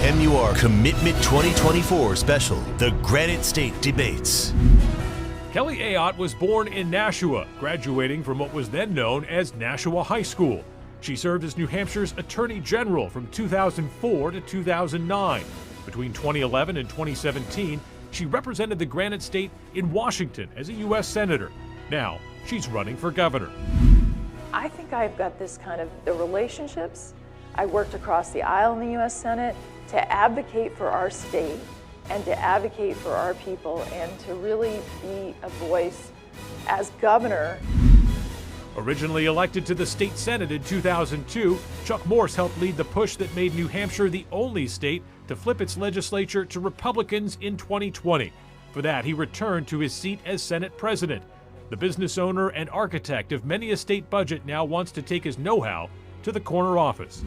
WMUR Commitment 2024 special, the Granite State Debates. Kelly Ayotte was born in Nashua, graduating from what was then known as Nashua High School. She served as New Hampshire's Attorney General from 2004 to 2009. Between 2011 and 2017, she represented the Granite State in Washington as a U.S. Senator. Now, she's running for governor. I think I've got the relationships. I worked across the aisle in the U.S. Senate to advocate for our state and to advocate for our people and to really be a voice as governor. Originally elected to the state Senate in 2002, Chuck Morse helped lead the push that made New Hampshire the only state to flip its legislature to Republicans in 2020. For that, he returned to his seat as Senate President. The business owner and architect of many a state budget now wants to take his know-how to the corner office.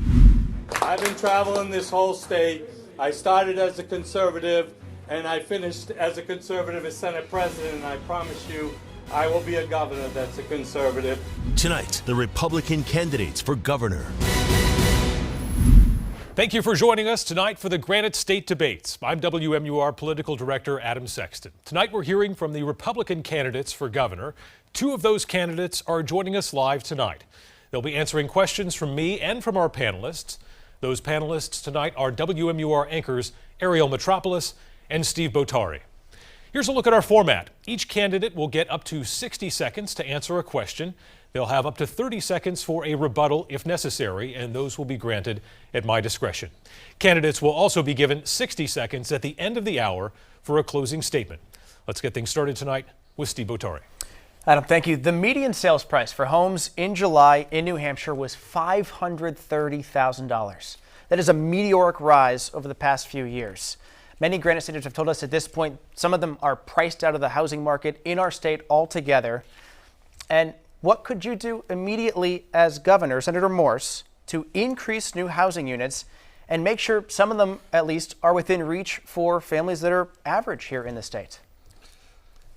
I've been traveling this whole state. I started as a conservative and I finished as a conservative as Senate President, and I promise you I will be a governor that's a conservative. Tonight, the Republican candidates for governor. Thank you for joining us tonight for the Granite State Debates. I'm WMUR Political Director Adam Sexton. Tonight we're hearing from the Republican candidates for governor. Two of those candidates are joining us live tonight. They'll be answering questions from me and from our panelists. Those panelists tonight are WMUR anchors Ariel Metropolis and Steve Botari. Here's a look at our format. Each candidate will get up to 60 seconds to answer a question. They'll have up to 30 seconds for a rebuttal if necessary, and those will be granted at my discretion. Candidates will also be given 60 seconds at the end of the hour for a closing statement. Let's get things started tonight with Steve Botari. Adam, thank you. The median sales price for homes in July in New Hampshire was $530,000. That is a meteoric rise over the past few years. Many Granite Staters have told us at this point some of them are priced out of the housing market in our state altogether. And what could you do immediately as governor, Senator Morse, to increase new housing units and make sure some of them, at least, are within reach for families that are average here in the state?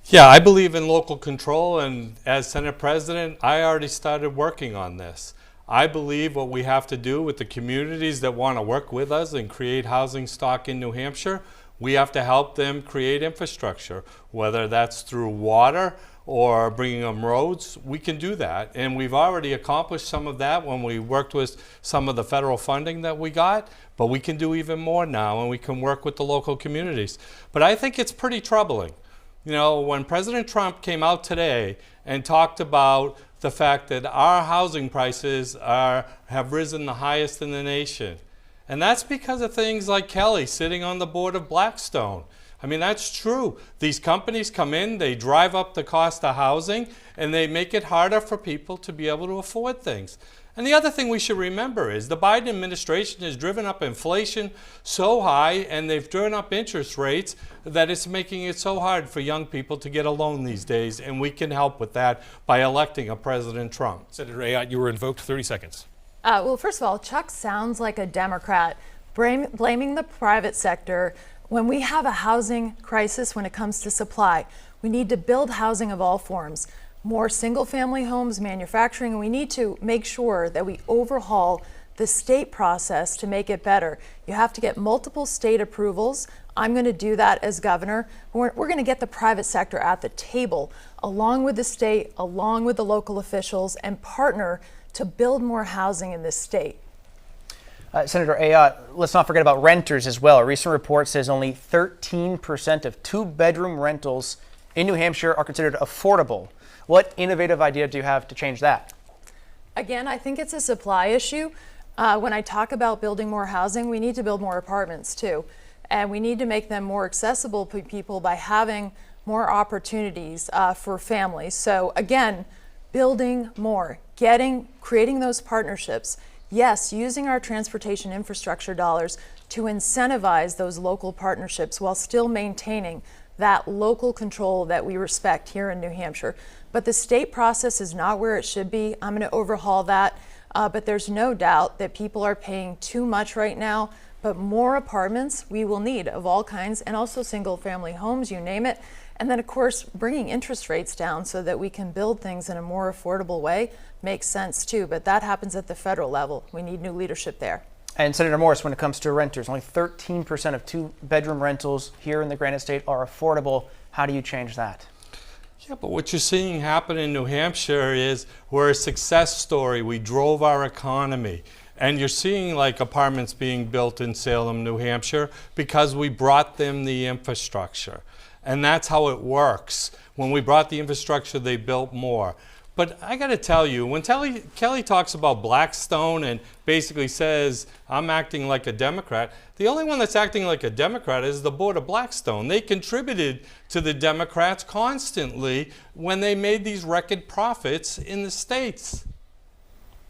Yeah, I believe in local control, and as Senate President, I already started working on this. I believe what we have to do with the communities that want to work with us and create housing stock in New Hampshire, we have to help them create infrastructure, whether that's through water or bringing them roads. We can do that, and we've already accomplished some of that when we worked with some of the federal funding that we got, but we can do even more now, and we can work with the local communities. But I think it's pretty troubling. You know, when President Trump came out today and talked about the fact that our housing prices have risen the highest in the nation, and that's because of things like Kelly sitting on the board of Blackstone. I mean, that's true. These companies come in, they drive up the cost of housing, and they make it harder for people to be able to afford things. And the other thing we should remember is the Biden administration has driven up inflation so high, and they've driven up interest rates that it's making it so hard for young people to get a loan these days, and we can help with that by electing a President Trump. Senator Ayotte, you were invoked. 30 seconds. Well, first of all, Chuck sounds like a Democrat blaming the private sector when we have a housing crisis when it comes to supply. We need to build housing of all forms. More single-family homes, manufacturing, and we need to make sure that we overhaul the state process to make it better. You have to get multiple state approvals. I'm going to do that as governor. We're going to get the private sector at the table, along with the state, along with the local officials, and partner to build more housing in this state. Senator Ayotte, let's not forget about renters as well. A recent report says only 13% of two-bedroom rentals in New Hampshire are considered affordable. What innovative idea do you have to change that? Again, I think it's a supply issue. When I talk about building more housing, we need to build more apartments too. And we need to make them more accessible to people by having more opportunities for families. So again, building more, creating those partnerships. Yes, using our transportation infrastructure dollars to incentivize those local partnerships while still maintaining that local control that we respect here in New Hampshire. But the state process is not where it should be. I'm going to overhaul that. But there's no doubt that people are paying too much right now. But more apartments we will need of all kinds, and also single family homes, you name it. And then, of course, bringing interest rates down so that we can build things in a more affordable way makes sense too. But that happens at the federal level. We need new leadership there. And Senator Morse, when it comes to renters, only 13% of two-bedroom rentals here in the Granite State are affordable. How do you change that? Yeah, but what you're seeing happen in New Hampshire is we're a success story. We drove our economy. And you're seeing like apartments being built in Salem, New Hampshire, because we brought them the infrastructure. And that's how it works. When we brought the infrastructure, they built more. But I got to tell you, when Kelly talks about Blackstone and basically says, I'm acting like a Democrat, the only one that's acting like a Democrat is the board of Blackstone. They contributed to the Democrats constantly when they made these record profits in the states.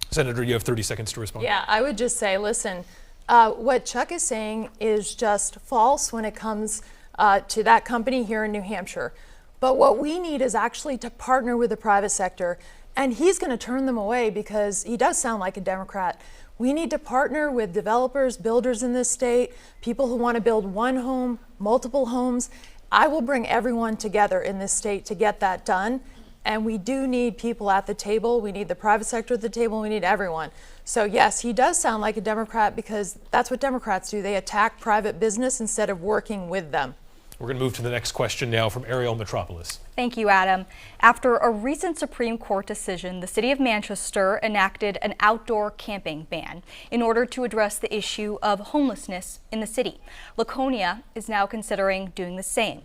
Senator, you have 30 seconds to respond. Yeah, I would just say, listen, what Chuck is saying is just false when it comes to that company here in New Hampshire. But what we need is actually to partner with the private sector, and he's going to turn them away because he does sound like a Democrat. We need to partner with developers, builders in this state, people who want to build one home, multiple homes. I will bring everyone together in this state to get that done. And we do need people at the table. We need the private sector at the table. We need everyone. So yes, he does sound like a Democrat because that's what Democrats do. They attack private business instead of working with them. We're going to move to the next question now from Ariel Metropolis. Thank you, Adam. After a recent Supreme Court decision, the city of Manchester enacted an outdoor camping ban in order to address the issue of homelessness in the city. Laconia is now considering doing the same.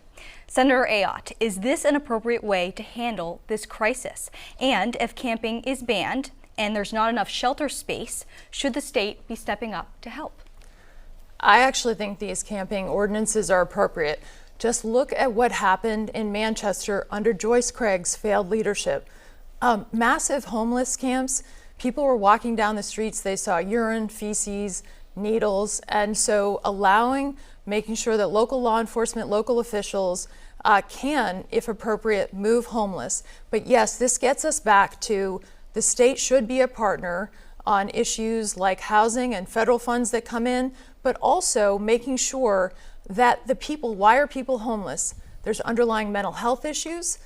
Senator Ayotte, is this an appropriate way to handle this crisis? And if camping is banned and there's not enough shelter space, should the state be stepping up to help? I actually think these camping ordinances are appropriate. Just look at what happened in Manchester under Joyce Craig's failed leadership. Massive homeless camps, people were walking down the streets, they saw urine, feces, needles, and so making sure that local law enforcement, local officials can, if appropriate, move homeless. But yes, this gets us back to the state should be a partner on issues like housing and federal funds that come in, but also making sure that the people, why are people homeless? There's underlying mental health issues,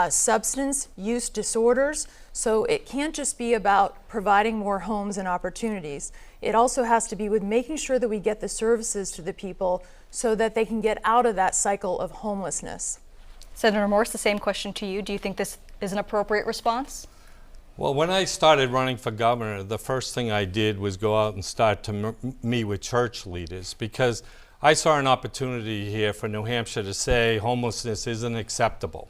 substance use disorders. So it can't just be about providing more homes and opportunities. It also has to be with making sure that we get the services to the people so that they can get out of that cycle of homelessness. Senator Morse, the same question to you. Do you think this is an appropriate response? Well, when I started running for governor, the first thing I did was go out and start to meet with church leaders because I saw an opportunity here for New Hampshire to say homelessness isn't acceptable.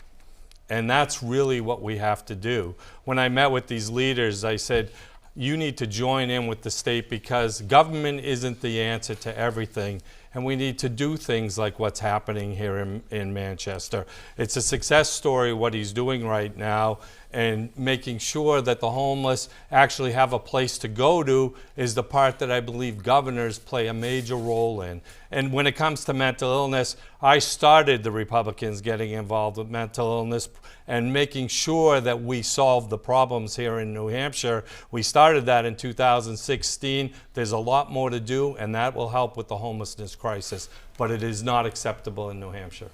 And that's really what we have to do. When I met with these leaders, I said, you need to join in with the state because government isn't the answer to everything. And we need to do things like what's happening here in Manchester. It's a success story what he's doing right now, and making sure that the homeless actually have a place to go to is the part that I believe governors play a major role in. And when it comes to mental illness, I started the Republicans getting involved with mental illness and making sure that we solve the problems here in New Hampshire. We started that in 2016. There's a lot more to do, and that will help with the homelessness crisis, but it is not acceptable in New Hampshire.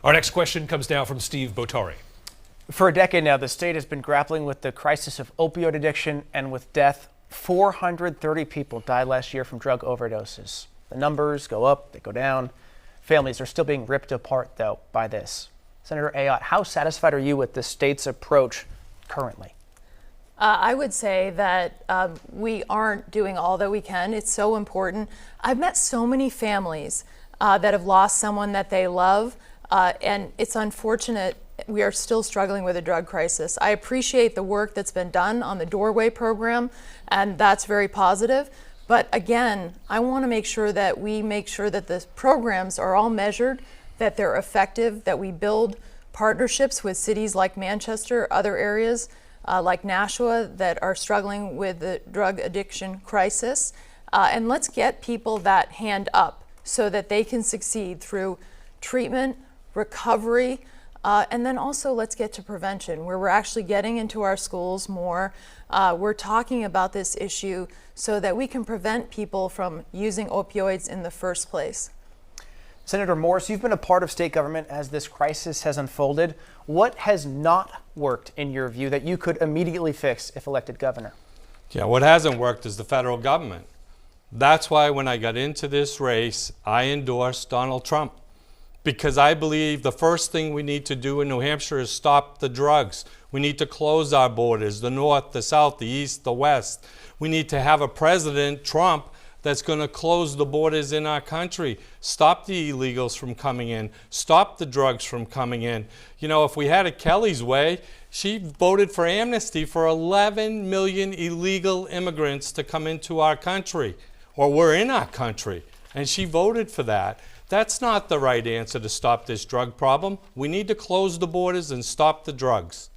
Our next question comes now from Steve Botari. For a decade now, the state has been grappling with the crisis of opioid addiction and with death. 430 people died last year from drug overdoses. The numbers go up, they go down. Families are still being ripped apart, though, by this. Senator Ayotte, how satisfied are you with the state's approach currently? I would say that we aren't doing all that we can. It's so important. I've met so many families that have lost someone that they love, and it's unfortunate we are still struggling with a drug crisis. I appreciate the work that's been done on the Doorway program, and that's very positive. But again, I want to make sure that the programs are all measured, that they're effective, that we build partnerships with cities like Manchester, other areas like Nashua that are struggling with the drug addiction crisis. And let's get people that hand up so that they can succeed through treatment, recovery, and then also let's get to prevention, where we're actually getting into our schools more. We're talking about this issue so that we can prevent people from using opioids in the first place. Senator Morse, you've been a part of state government as this crisis has unfolded. What has not worked in your view that you could immediately fix if elected governor? Yeah, what hasn't worked is the federal government. That's why when I got into this race, I endorsed Donald Trump. Because I believe the first thing we need to do in New Hampshire is stop the drugs. We need to close our borders, the north, the south, the east, the west. We need to have a president, Trump, that's going to close the borders in our country, stop the illegals from coming in, stop the drugs from coming in. You know, if we had it Kelly's way, she voted for amnesty for 11 million illegal immigrants to come into our country, or were in our country, and she voted for that. That's not the right answer to stop this drug problem. We need to close the borders and stop the drugs.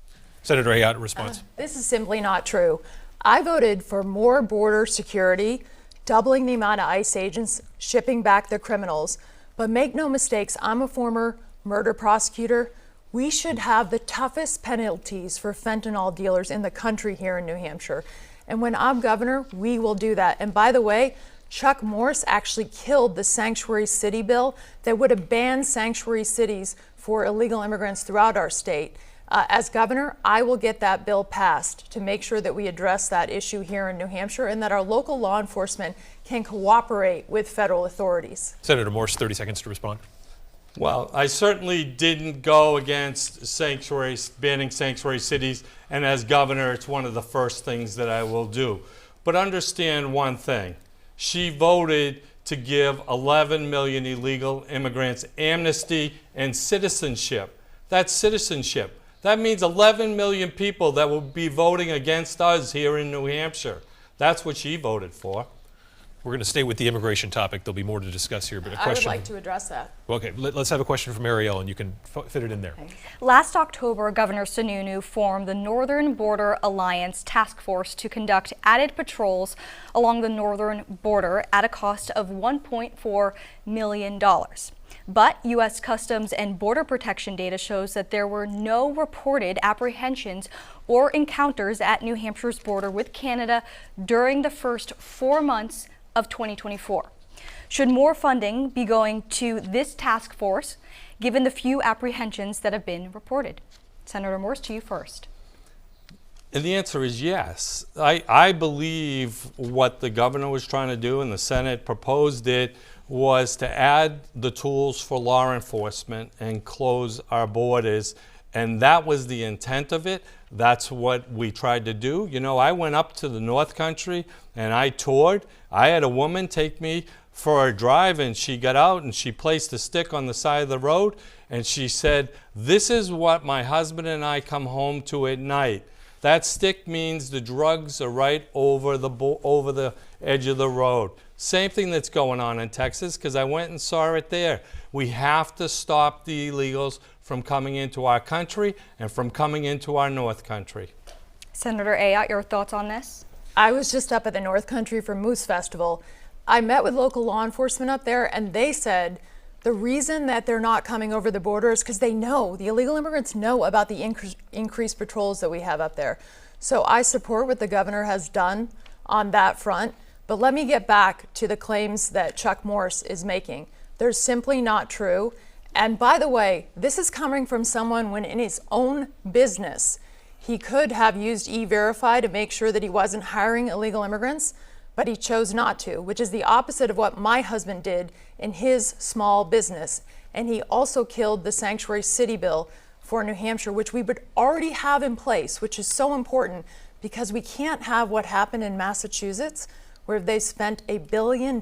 Senator Ayotte, response. This is simply not true. I voted for more border security, doubling the amount of ICE agents shipping back the criminals. But make no mistakes, I'm a former murder prosecutor. We should have the toughest penalties for fentanyl dealers in the country here in New Hampshire. And when I'm governor, we will do that. And by the way, Chuck Morse actually killed the sanctuary city bill that would have banned sanctuary cities for illegal immigrants throughout our state. As governor, I will get that bill passed to make sure that we address that issue here in New Hampshire and that our local law enforcement can cooperate with federal authorities. Senator Morse, 30 seconds to respond. Well, I certainly didn't go against banning sanctuary cities, and as governor, it's one of the first things that I will do. But understand one thing. She voted to give 11 million illegal immigrants amnesty and citizenship. That's citizenship. That means 11 million people that will be voting against us here in New Hampshire. That's what she voted for. We're going to stay with the immigration topic. There'll be more to discuss here, but a I would question. like to address that. Okay, let's have a question from Ariel, and you can fit it in there. Last October, Governor Sununu formed the Northern Border Alliance Task Force to conduct added patrols along the northern border at a cost of $1.4 million. But U.S. Customs and Border Protection data shows that there were no reported apprehensions or encounters at New Hampshire's border with Canada during the first 4 months of 2024. Should more funding be going to this task force, given the few apprehensions that have been reported? Senator Morse, to you first. And the answer is yes. I believe what the governor was trying to do and the Senate proposed it was to add the tools for law enforcement and close our borders. And that was the intent of it. That's what we tried to do. You know, I went up to the North Country and I toured. I had a woman take me for a drive and she got out and she placed a stick on the side of the road and she said, "This is what my husband and I come home to at night." That stick means the drugs are right over the edge of the road. Same thing that's going on in Texas, because I went and saw it there. We have to stop the illegals from coming into our country and from coming into our North Country. Senator Ayotte, your thoughts on this? I was just up at the North Country for Moose Festival. I met with local law enforcement up there, and they said the reason that they're not coming over the border is because they know, the illegal immigrants know about the increased patrols that we have up there. So I support what the governor has done on that front. But let me get back to the claims that Chuck Morse is making. They're simply not true. And by the way, this is coming from someone when in his own business, he could have used E-Verify to make sure that he wasn't hiring illegal immigrants, but he chose not to, which is the opposite of what my husband did in his small business. And he also killed the sanctuary city bill for New Hampshire, which we would already have in place, which is so important because we can't have what happened in Massachusetts, where they spent $1 billion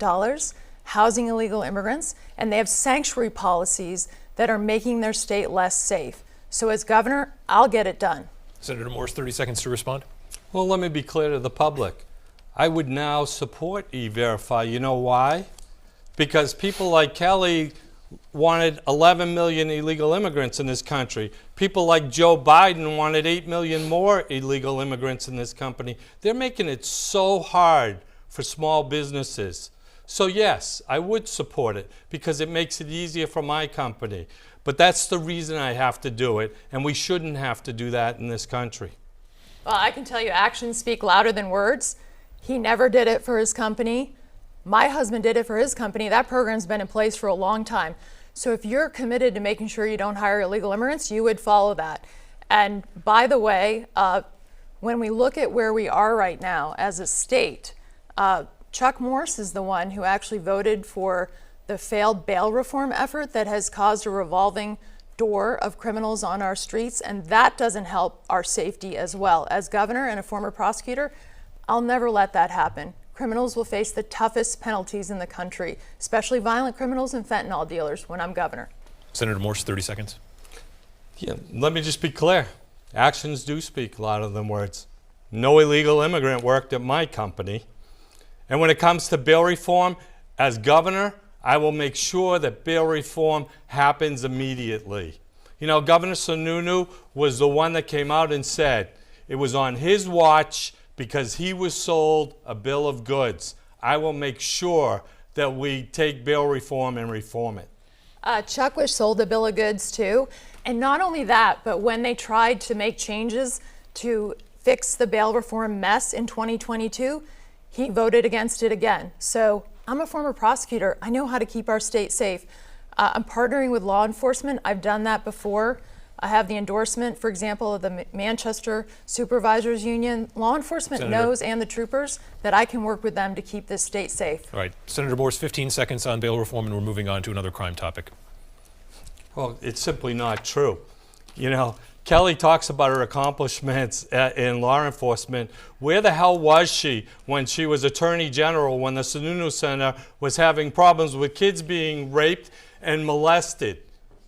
housing illegal immigrants, and they have sanctuary policies that are making their state less safe. So as governor, I'll get it done. Senator Morse, 30 seconds to respond. Well, let me be clear to the public. I would now support E-Verify. You know why? Because people like Kelly wanted 11 million illegal immigrants in this country. People like Joe Biden wanted 8 million more illegal immigrants in this country. They're making it so hard for small businesses. So yes, I would support it because it makes it easier for my company. But that's the reason I have to do it, and we shouldn't have to do that in this country. Well, I can tell you actions speak louder than words. He never did it for his company. My husband did it for his company. That program's been in place for a long time. So if you're committed to making sure you don't hire illegal immigrants, you would follow that. And by the way, when we look at where we are right now as a state, Chuck Morse is the one who actually voted for the failed bail reform effort that has caused a revolving door of criminals on our streets, and that doesn't help our safety as well. As governor and a former prosecutor, I'll never let that happen. Criminals will face the toughest penalties in the country, especially violent criminals and fentanyl dealers, when I'm governor. Senator Morse, 30 seconds. Yeah, let me just be clear. Actions do speak louder than words. No illegal immigrant worked at my company. And when it comes to bail reform, as governor, I will make sure that bail reform happens immediately. You know, Governor Sununu was the one that came out and said it was on his watch because he was sold a bill of goods. I will make sure that we take bail reform and reform it. Chuck was sold a bill of goods too. And not only that, but when they tried to make changes to fix the bail reform mess in 2022, he voted against it again. So I'm a former prosecutor. I know how to keep our state safe. I'm partnering with law enforcement. I've done that before. I have the endorsement, for example, of the Manchester Supervisors Union. Law enforcement knows, and the troopers, that I can work with them to keep this state safe. All right, Senator Morse, 15 seconds on bail reform, and we're moving on to another crime topic. Well, it's simply not true. You know, Kelly talks about her accomplishments in law enforcement. Where the hell was she when she was Attorney General, when the Sununu Center was having problems with kids being raped and molested?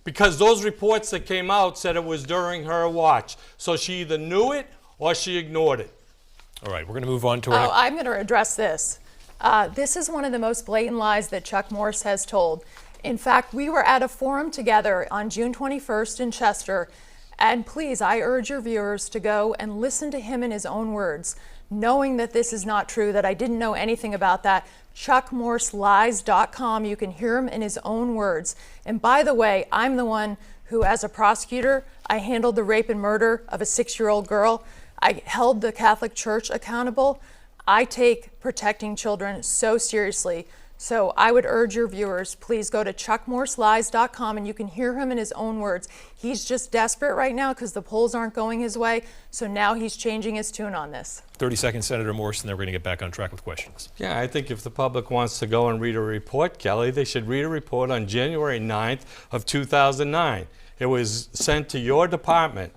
Because those reports that came out said it was during her watch. So she either knew it or she ignored it. All right, we're going to move on to our... I'm going to address this. This is one of the most blatant lies that Chuck Morse has told. In fact, we were at a forum together on June 21st in Chester, and please, I urge your viewers to go and listen to him in his own words, knowing that this is not true, that I didn't know anything about that. ChuckMorseLies.com, you can hear him in his own words. And by the way, I'm the one who, as a prosecutor, I handled the rape and murder of a 6-year-old girl. I held the Catholic Church accountable. I take protecting children so seriously. So I would urge your viewers, please go to ChuckMorseLies.com, and you can hear him in his own words. He's just desperate right now because the polls aren't going his way. So now he's changing his tune on this. 30 seconds, Senator Morse, and then we're going to get back on track with questions. Yeah, I think if the public wants to go and read a report, Kelly, they should read a report on January 9th of 2009. It was sent to your department,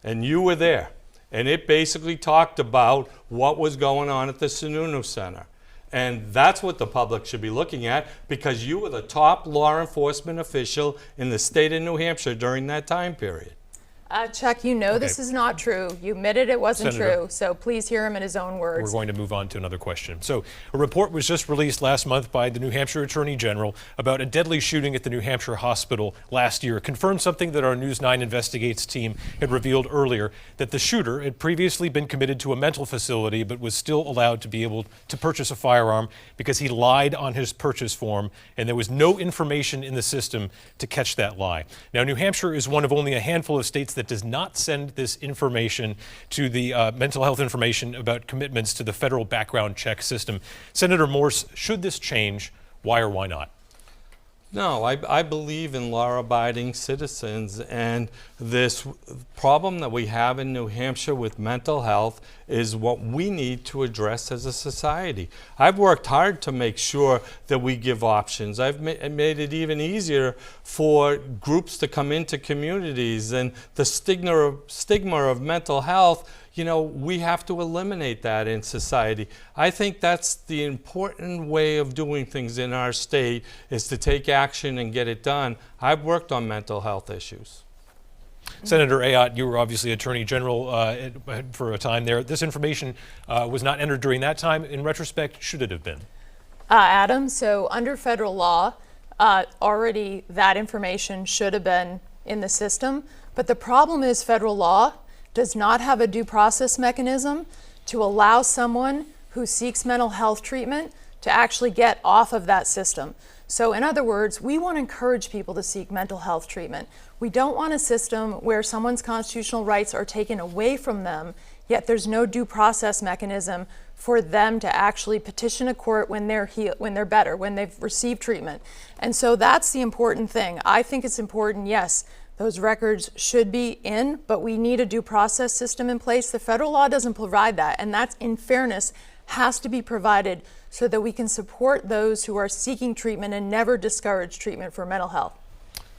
and you were there. And it basically talked about what was going on at the Sununu Center. And that's what the public should be looking at, because you were the top law enforcement official in the state of New Hampshire during that time period. Chuck, you know this is not true. You admitted it wasn't Senator, true, so please hear him in his own words. We're going to move on to another question. So a report was just released last month by the New Hampshire Attorney General about a deadly shooting at the New Hampshire hospital last year. It confirmed something that our News 9 Investigates team had revealed earlier, that the shooter had previously been committed to a mental facility but was still allowed to be able to purchase a firearm because he lied on his purchase form, and there was no information in the system to catch that lie. Now, New Hampshire is one of only a handful of states that does not send this information to the mental health information about commitments to the federal background check system. Senator Morse, should this change? Why or why not? No, I believe in law-abiding citizens, and this problem that we have in New Hampshire with mental health is what we need to address as a society. I've worked hard to make sure that we give options. I've made it even easier for groups to come into communities, and the stigma of mental health, you know, we have to eliminate that in society. I think that's the important way of doing things in our state, is to take action and get it done. I've worked on mental health issues. Senator Ayotte, you were obviously Attorney General for a time there. This information was not entered during that time. In retrospect, should it have been? Adam, so under federal law, already that information should have been in the system. But the problem is federal law does not have a due process mechanism to allow someone who seeks mental health treatment to actually get off of that system. So in other words, we want to encourage people to seek mental health treatment. We don't want a system where someone's constitutional rights are taken away from them, yet there's no due process mechanism for them to actually petition a court when they're better, when they've received treatment. And so that's the important thing. I think it's important, yes, those records should be in, but we need a due process system in place. The federal law doesn't provide that, and that's, in fairness, has to be provided so that we can support those who are seeking treatment and never discourage treatment for mental health.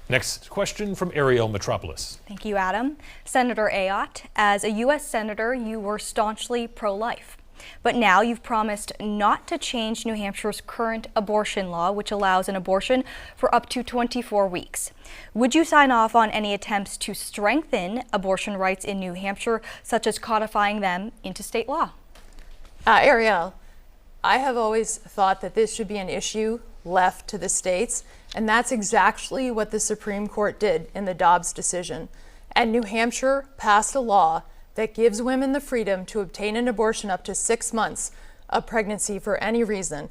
Next question from Ariel Metropolis. Thank you, Adam. Senator Ayotte, as a U.S. Senator, you were staunchly pro-life. But now you've promised not to change New Hampshire's current abortion law, which allows an abortion for up to 24 weeks. Would you sign off on any attempts to strengthen abortion rights in New Hampshire, such as codifying them into state law? Ariel, I have always thought that this should be an issue left to the states, and that's exactly what the Supreme Court did in the Dobbs decision. And New Hampshire passed a law that gives women the freedom to obtain an abortion up to 6 months of pregnancy for any reason.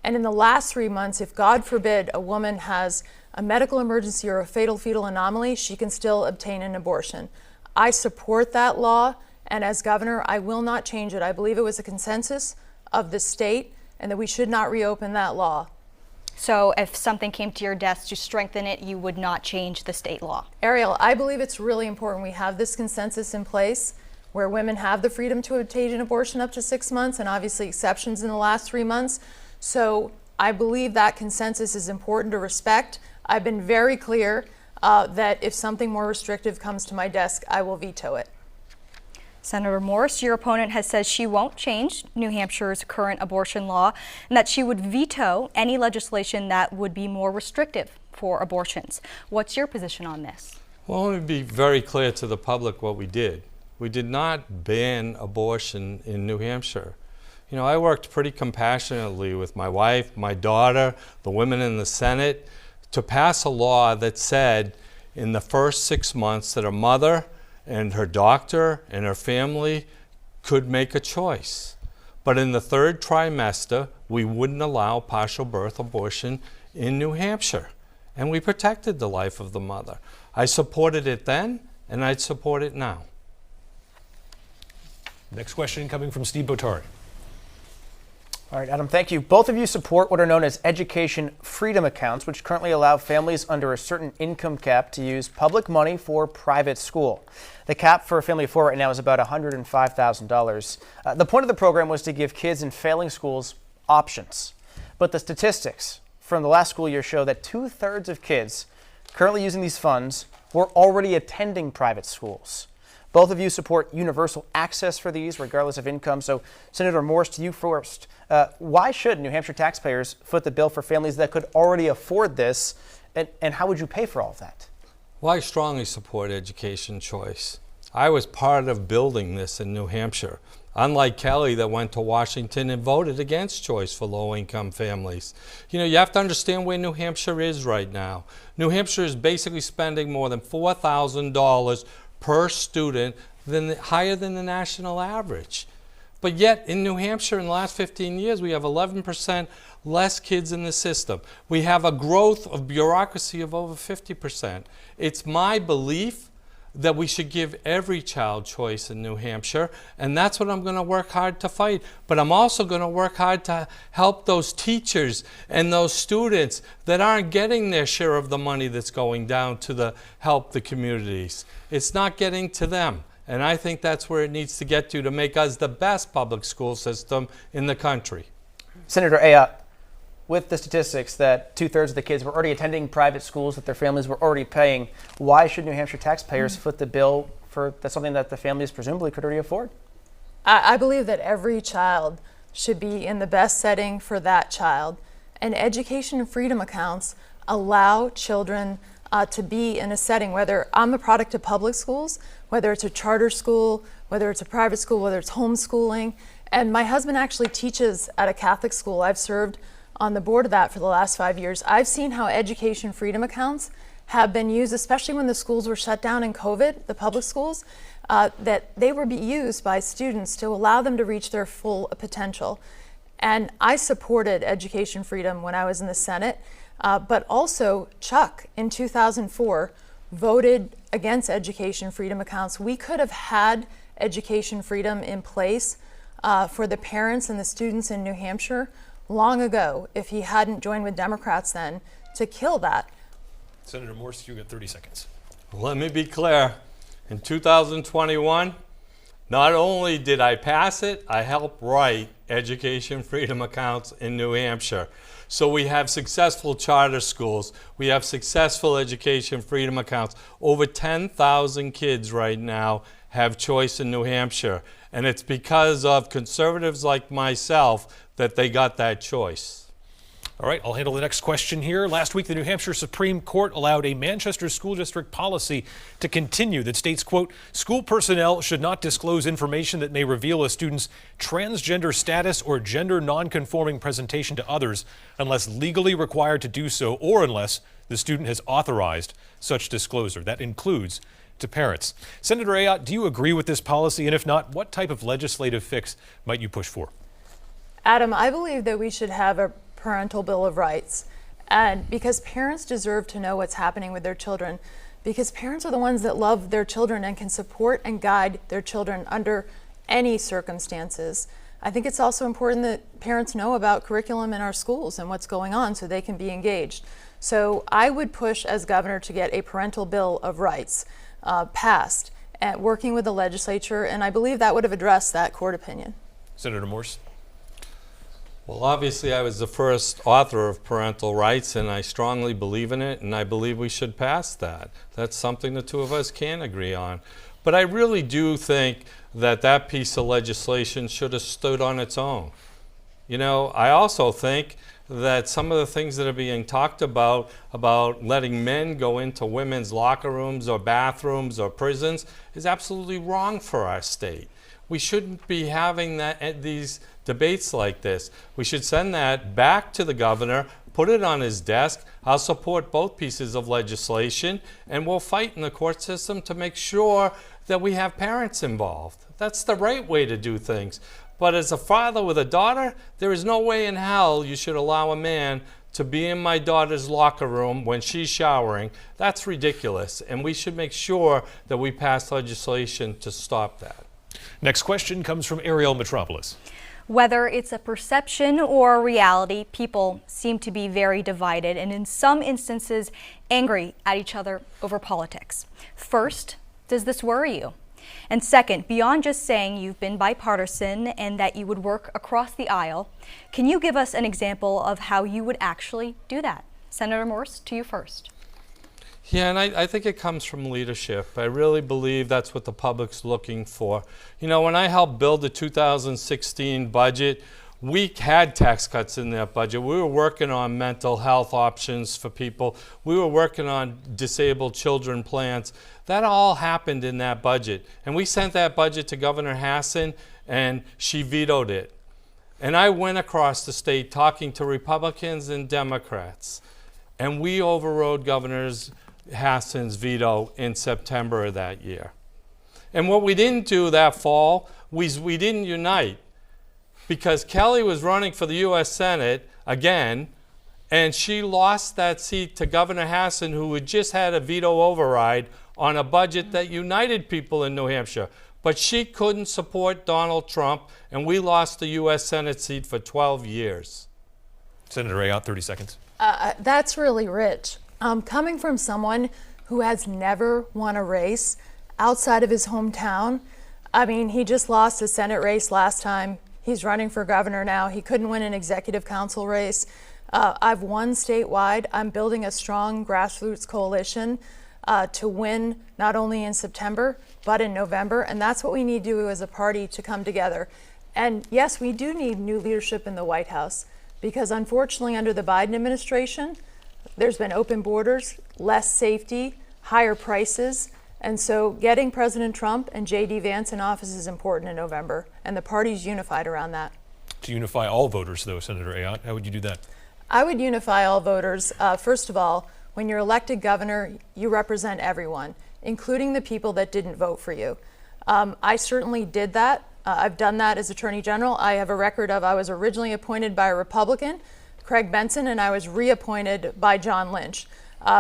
And in the last 3 months, if God forbid a woman has a medical emergency or a fatal fetal anomaly, she can still obtain an abortion. I support that law, and as governor, I will not change it. I believe it was a consensus of the state and that we should not reopen that law. So if something came to your desk to strengthen it, you would not change the state law? Ariel, I believe it's really important we have this consensus in place where women have the freedom to obtain an abortion up to 6 months, and obviously exceptions in the last 3 months. So I believe that consensus is important to respect. I've been very clear that if something more restrictive comes to my desk, I will veto it. Senator Morse, your opponent has said she won't change New Hampshire's current abortion law and that she would veto any legislation that would be more restrictive for abortions. What's your position on this? Well, let me be very clear to the public what we did. We did not ban abortion in New Hampshire. You know, I worked pretty compassionately with my wife, my daughter, the women in the Senate, to pass a law that said in the first 6 months that a mother and her doctor and her family could make a choice. But in the 3rd trimester, we wouldn't allow partial birth abortion in New Hampshire. And we protected the life of the mother. I supported it then, and I'd support it now. Next question coming from Steve Botari. All right, Adam, thank you. Both of you support what are known as education freedom accounts, which currently allow families under a certain income cap to use public money for private school. The cap for a family of 4 right now is about $105,000. The point of the program was to give kids in failing schools options. But the statistics from the last school year show that 2/3 of kids currently using these funds were already attending private schools. Both of you support universal access for these, regardless of income. So, Senator Morse, to you first. Why should New Hampshire taxpayers foot the bill for families that could already afford this, and how would you pay for all of that? Well, I strongly support education choice. I was part of building this in New Hampshire. Unlike Kelly, that went to Washington and voted against choice for low-income families. You know, you have to understand where New Hampshire is right now. New Hampshire is basically spending more than $4,000 per student, higher than the national average. But yet in New Hampshire in the last 15 years, we have 11% less kids in the system. We have a growth of bureaucracy of over 50%. It's my belief that we should give every child choice in New Hampshire, and that's what I'm going to work hard to fight. But I'm also going to work hard to help those teachers and those students that aren't getting their share of the money that's going down to help the communities. It's not getting to them. And I think that's where it needs to get to make us the best public school system in the country. Senator Ayotte, with the statistics that 2/3 of the kids were already attending private schools that their families were already paying, why should New Hampshire taxpayers foot the bill for that's something that the families presumably could already afford? I believe that every child should be in the best setting for that child. And education freedom accounts allow children to be in a setting, whether I'm a product of public schools, whether it's a charter school, whether it's a private school, whether it's homeschooling. And my husband actually teaches at a Catholic school. I've served on the board of that for the last 5 years. I've seen how education freedom accounts have been used, especially when the schools were shut down in COVID, the public schools, that they were used by students to allow them to reach their full potential. And I supported education freedom when I was in the Senate, but also Chuck in 2004 voted against education freedom accounts. We could have had education freedom in place for the parents and the students in New Hampshire long ago if he hadn't joined with Democrats then to kill that. Senator Morse, you got 30 seconds. Let me be clear. In 2021, Not only did I pass it, I helped write education freedom accounts in New Hampshire. So we have successful charter schools. We have successful education freedom accounts. Over 10,000 kids right now have choice in New Hampshire. And it's because of conservatives like myself that they got that choice. All right, I'll handle the next question here. Last week, the New Hampshire Supreme Court allowed a Manchester School District policy to continue that states, quote, school personnel should not disclose information that may reveal a student's transgender status or gender nonconforming presentation to others unless legally required to do so or unless the student has authorized such disclosure. That includes to parents. Senator Ayotte, do you agree with this policy? And if not, what type of legislative fix might you push for? Adam, I believe that we should have a parental bill of rights, and because parents deserve to know what's happening with their children, because parents are the ones that love their children and can support and guide their children under any circumstances. I think it's also important that parents know about curriculum in our schools and what's going on so they can be engaged. So I would push as governor to get a parental bill of rights passed, and working with the legislature, and I believe that would have addressed that court opinion. Senator Morse. Well, obviously, I was the first author of parental rights, and I strongly believe in it, and I believe we should pass that. That's something the two of us can agree on. But I really do think that that piece of legislation should have stood on its own. You know, I also think that some of the things that are being talked about letting men go into women's locker rooms or bathrooms or prisons, is absolutely wrong for our state. We shouldn't be having these debates like this. We should send that back to the governor, put it on his desk. I'll support both pieces of legislation, and we'll fight in the court system to make sure that we have parents involved. That's the right way to do things. But as a father with a daughter, there is no way in hell you should allow a man to be in my daughter's locker room when she's showering. That's ridiculous, and we should make sure that we pass legislation to stop that. Next question comes from Ariel Metropolis. Whether it's a perception or a reality, people seem to be very divided and in some instances angry at each other over politics. First, does this worry you? And second, beyond just saying you've been bipartisan and that you would work across the aisle, can you give us an example of how you would actually do that? Senator Morse, to you first. Yeah, and I think it comes from leadership. I really believe that's what the public's looking for. You know, when I helped build the 2016 budget, we had tax cuts in that budget. We were working on mental health options for people. We were working on disabled children plans. That all happened in that budget. And we sent that budget to Governor Hassan, and she vetoed it. And I went across the state talking to Republicans and Democrats, and we overrode Governor Hassan's veto in September of that year. And what we didn't do that fall was we didn't unite, because Kelly was running for the U.S. Senate again, and she lost that seat to Governor Hassan, who had just had a veto override on a budget that united people in New Hampshire. But she couldn't support Donald Trump, and we lost the U.S. Senate seat for 12 years. Senator Ayotte, 30 seconds. That's really rich. Coming from someone who has never won a race outside of his hometown, I mean, he just lost a Senate race last time. He's running for governor now. He couldn't win an executive council race. I've won statewide. I'm building a strong grassroots coalition to win not only in September, but in November. And that's what we need to do as a party to come together. And yes, we do need new leadership in the White House, because unfortunately under the Biden administration, there's been open borders, less safety, higher prices. And so getting President Trump and J.D. Vance in office is important in November, and the party's unified around that. To unify all voters, though, Senator Ayotte, how would you do that? I would unify all voters. First of all, when you're elected governor, you represent everyone, including the people that didn't vote for you. I certainly did that. I've done that as Attorney General. I have a record of I was originally appointed by a Republican, Craig Benson, and I was reappointed by John Lynch.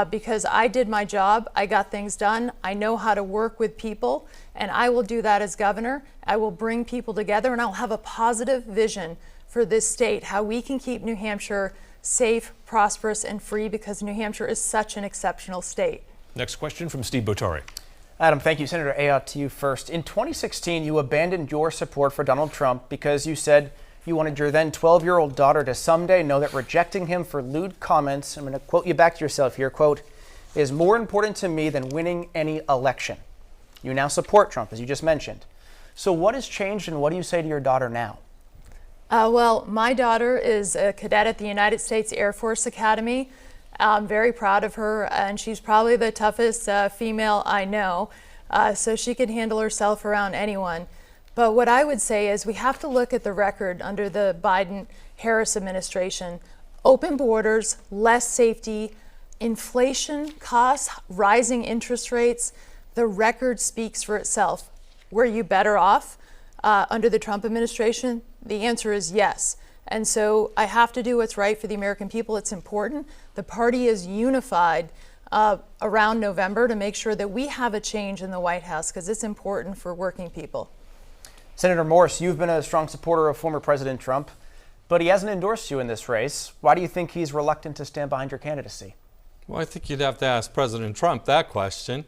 Because I did my job, I got things done, I know how to work with people, and I will do that as governor. I will bring people together, and I'll have a positive vision for this state, how we can keep New Hampshire safe, prosperous, and free, because New Hampshire is such an exceptional state. Next question from Steve Botari. Adam, thank you. Senator Ayotte, to you first. In 2016, you abandoned your support for Donald Trump because you said you wanted your then 12-year-old daughter to someday know that rejecting him for lewd comments, I'm going to quote you back to yourself here, quote, is more important to me than winning any election. You now support Trump, as you just mentioned. So what has changed, and what do you say to your daughter now? Well, my daughter is a cadet at the United States Air Force Academy. I'm very proud of her, and she's probably the toughest female I know, so she can handle herself around anyone. But what I would say is we have to look at the record under the Biden-Harris administration. Open borders, less safety, inflation, costs, rising interest rates. The record speaks for itself. Were you better off under the Trump administration? The answer is yes. And so I have to do what's right for the American people. It's important. The party is unified around November to make sure that we have a change in the White House because it's important for working people. Senator Morse, you've been a strong supporter of former President Trump, but he hasn't endorsed you in this race. Why do you think he's reluctant to stand behind your candidacy? Well, I think you'd have to ask President Trump that question.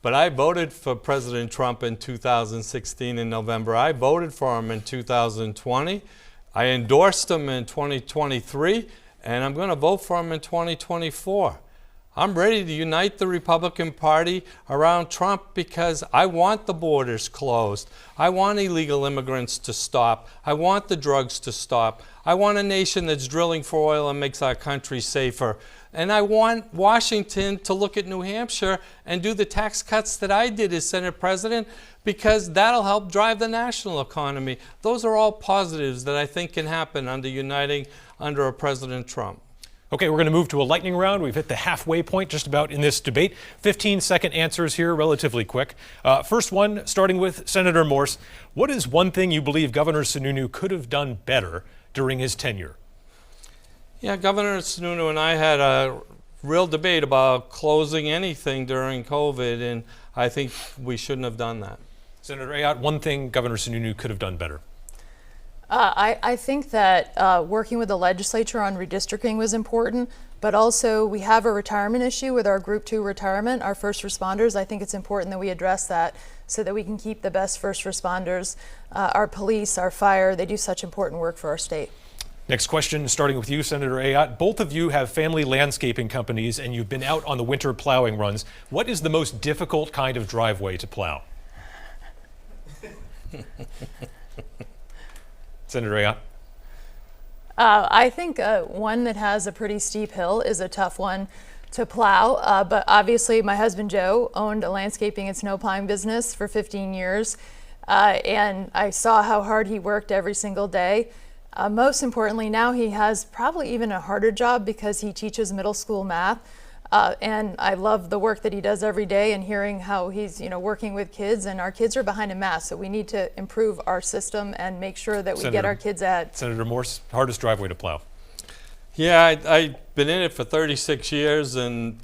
But I voted for President Trump in 2016 in November. I voted for him in 2020. I endorsed him in 2023, and I'm going to vote for him in 2024. I'm ready to unite the Republican Party around Trump because I want the borders closed. I want illegal immigrants to stop. I want the drugs to stop. I want a nation that's drilling for oil and makes our country safer. And I want Washington to look at New Hampshire and do the tax cuts that I did as Senate President because that'll help drive the national economy. Those are all positives that I think can happen uniting under a President Trump. Okay, we're going to move to a lightning round. We've hit the halfway point just about in this debate. 15-second answers here, relatively quick. First one, starting with Senator Morse. What is one thing you believe Governor Sununu could have done better during his tenure? Yeah, Governor Sununu and I had a real debate about closing anything during COVID, and I think we shouldn't have done that. Senator Ayotte, one thing Governor Sununu could have done better. I think that working with the legislature on redistricting was important, but also we have a retirement issue with our Group 2 retirement, our first responders. I think it's important that we address that so that we can keep the best first responders, our police, our fire. They do such important work for our state. Next question, starting with you, Senator Ayotte. Both of you have family landscaping companies and you've been out on the winter plowing runs. What is the most difficult kind of driveway to plow? Senator Ayotte. I think one that has a pretty steep hill is a tough one to plow, but obviously my husband Joe owned a landscaping and snow plowing business for 15 years, and I saw how hard he worked every single day. Most importantly, now he has probably even a harder job because he teaches middle school math. And I love the work that he does every day and hearing how he's, working with kids, and our kids are behind in math. So we need to improve our system and make sure that we get our kids at. Senator Morse, hardest driveway to plow. Yeah, I've been in it for 36 years and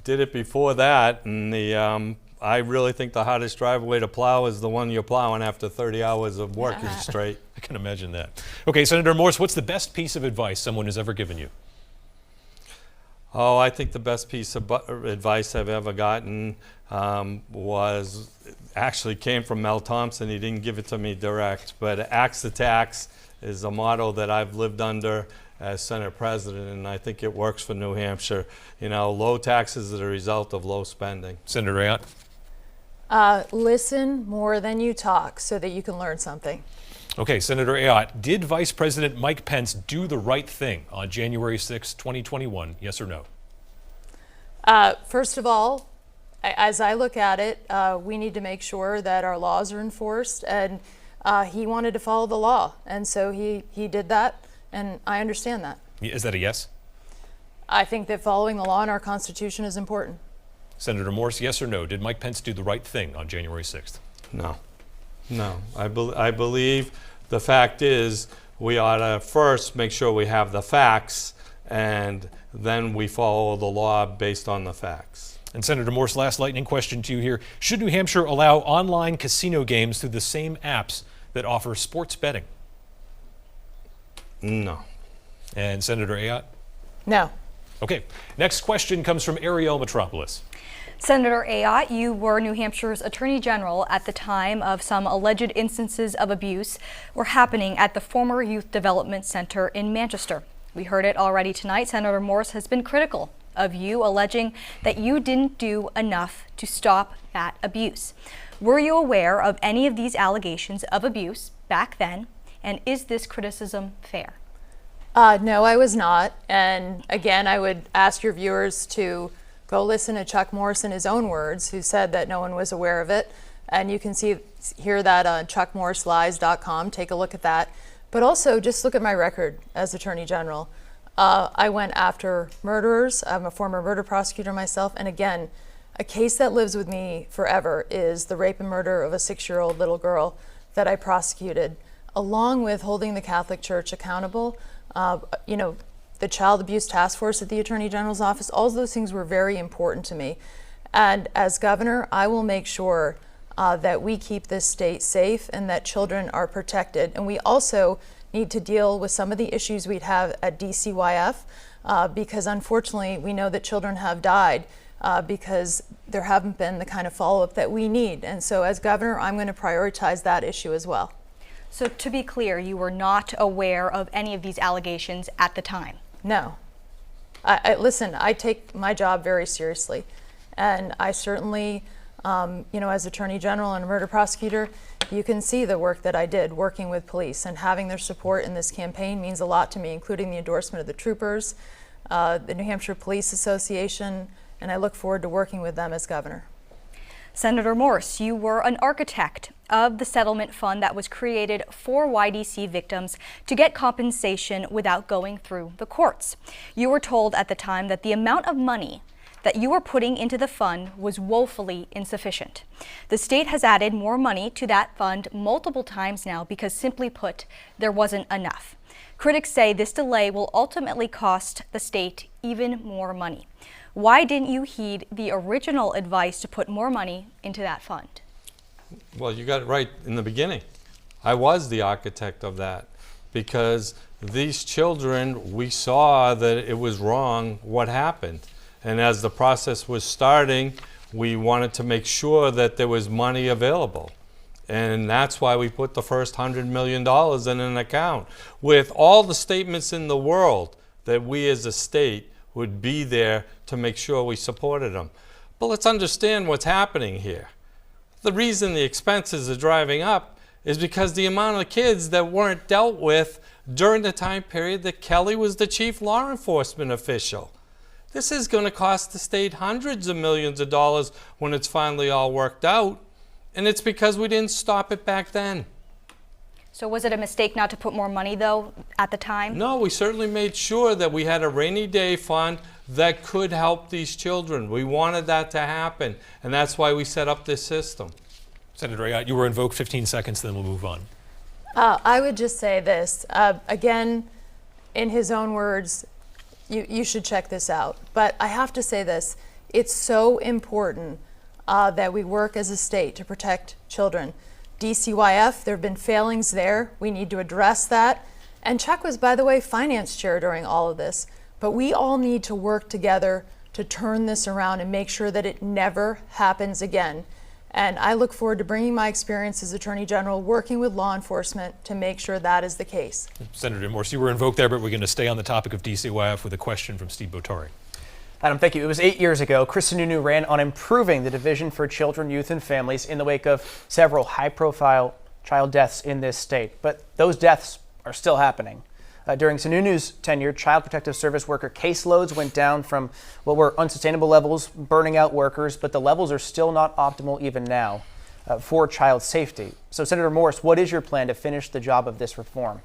did it before that. And I really think the hardest driveway to plow is the one you're plowing after 30 hours of working straight. I can imagine that. Okay, Senator Morse, what's the best piece of advice someone has ever given you? Oh, I think the best piece of advice I've ever gotten came from Mel Thompson. He didn't give it to me direct, but axe the tax is a motto that I've lived under as Senate President, and I think it works for New Hampshire. Low taxes are the result of low spending. Senator Ayotte. Listen more than you talk so that you can learn something. Okay, Senator Ayotte, did Vice President Mike Pence do the right thing on January 6, 2021? Yes or no? First of all, as I look at it, we need to make sure that our laws are enforced, and he wanted to follow the law, and so he did that, and I understand that. Is that a yes? I think that following the law and our Constitution is important. Senator Morse, yes or no? Did Mike Pence do the right thing on January 6th? No. I believe the fact is we ought to first make sure we have the facts, and then we follow the law based on the facts. And Senator Morse, last lightning question to you here. Should New Hampshire allow online casino games through the same apps that offer sports betting? No. And Senator Ayotte? No. Okay. Next question comes from Ariel Metropolis. Senator Ayotte, you were New Hampshire's Attorney General at the time of some alleged instances of abuse were happening at the former Youth Development Center in Manchester. We heard it already tonight. Senator Morse has been critical of you, alleging that you didn't do enough to stop that abuse. Were you aware of any of these allegations of abuse back then, and is this criticism fair? No, I was not. And again, I would ask your viewers to go listen to Chuck Morse in his own words, who said that no one was aware of it. And you can hear that on chuckmorselies.com. Take a look at that. But also just look at my record as Attorney General. I went after murderers. I'm a former murder prosecutor myself. And again, a case that lives with me forever is the rape and murder of a 6-year-old little girl that I prosecuted, along with holding the Catholic Church accountable. The Child Abuse Task Force at the Attorney General's office, all of those things were very important to me. And as governor, I will make sure that we keep this state safe and that children are protected. And we also need to deal with some of the issues we'd have at DCYF because unfortunately we know that children have died because there haven't been the kind of follow-up that we need. And so as governor, I'm going to prioritize that issue as well. So to be clear, you were not aware of any of these allegations at the time? No. Listen, I take my job very seriously. And I certainly, as Attorney General and a murder prosecutor, you can see the work that I did working with police, and having their support in this campaign means a lot to me, including the endorsement of the troopers, the New Hampshire Police Association, and I look forward to working with them as governor. Senator Morse, you were an architect of the settlement fund that was created for YDC victims to get compensation without going through the courts. You were told at the time that the amount of money that you were putting into the fund was woefully insufficient. The state has added more money to that fund multiple times now because, simply put, there wasn't enough. Critics say this delay will ultimately cost the state even more money. Why didn't you heed the original advice to put more money into that fund? Well, you got it right in the beginning. I was the architect of that because these children, we saw that it was wrong what happened. And as the process was starting, we wanted to make sure that there was money available. And that's why we put the first $100 million in an account with all the statements in the world that we as a state would be there to make sure we supported them. But let's understand what's happening here. The reason the expenses are driving up is because the amount of kids that weren't dealt with during the time period that Kelly was the chief law enforcement official. This is going to cost the state hundreds of millions of dollars when it's finally all worked out, and it's because we didn't stop it back then. So was it a mistake not to put more money, though, at the time? No, we certainly made sure that we had a rainy day fund that could help these children. We wanted that to happen, and that's why we set up this system. Senator Ayotte, you were invoked 15 seconds, then we'll move on. I would just say this, again, in his own words, you should check this out. But I have to say this, it's so important that we work as a state to protect children. DCYF, there have been failings there. We need to address that. And Chuck was, by the way, finance chair during all of this. But we all need to work together to turn this around and make sure that it never happens again. And I look forward to bringing my experience as Attorney General, working with law enforcement to make sure that is the case. Senator Morse, you were invoked there, but we're going to stay on the topic of DCYF with a question from Steve Botari. Adam, thank you. It was 8 years ago. Chris Sununu ran on improving the Division for Children, Youth, and Families in the wake of several high-profile child deaths in this state. But those deaths are still happening. During Sununu's tenure, Child Protective Service worker caseloads went down from what were unsustainable levels, burning out workers, but the levels are still not optimal even now for child safety. So, Senator Morse, what is your plan to finish the job of this reform?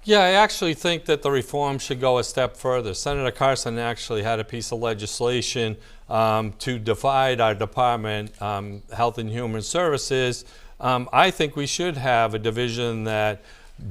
Yeah, I actually think that the reform should go a step further. Senator Carson actually had a piece of legislation to divide our department, Health and Human Services. I think we should have a division that